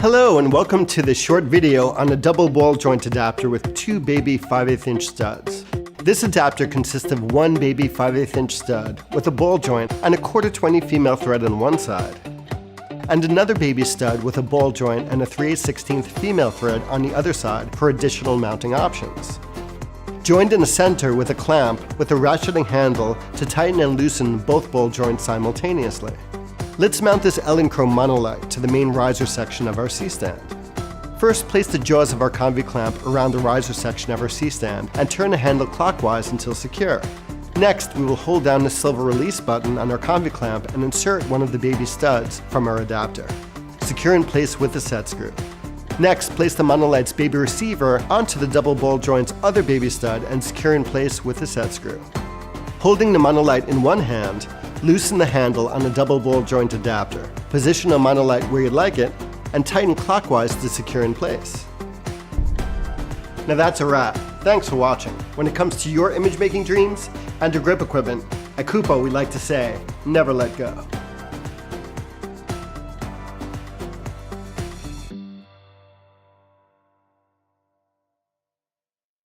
Hello and welcome to this short video on a double ball joint adapter with two baby 5/8 inch studs. This adapter consists of one baby 5/8 inch stud with a ball joint and a 1/4-20 female thread on one side, and another baby stud with a ball joint and a 3/16 female thread on the other side for additional mounting options. Joined in the center with a clamp with a ratcheting handle to tighten and loosen both ball joints simultaneously. Let's mount this Chrome monolith to the main riser section of our C-stand. First, place the jaws of our convi clamp around the riser section of our C-stand and turn the handle clockwise until secure. Next, we will hold down the silver release button on our convi clamp and insert one of the baby studs from our adapter. Secure in place with the set screw. Next, place the monolith's baby receiver onto the double ball joint's other baby stud and secure in place with the set screw. Holding the monolith in one hand, loosen the handle on the double ball joint adapter. Position the monolith where you'd like it and tighten clockwise to secure in place. Now that's a wrap. Thanks for watching. When it comes to your image making dreams and your grip equipment, at Kupo we like to say, never let go.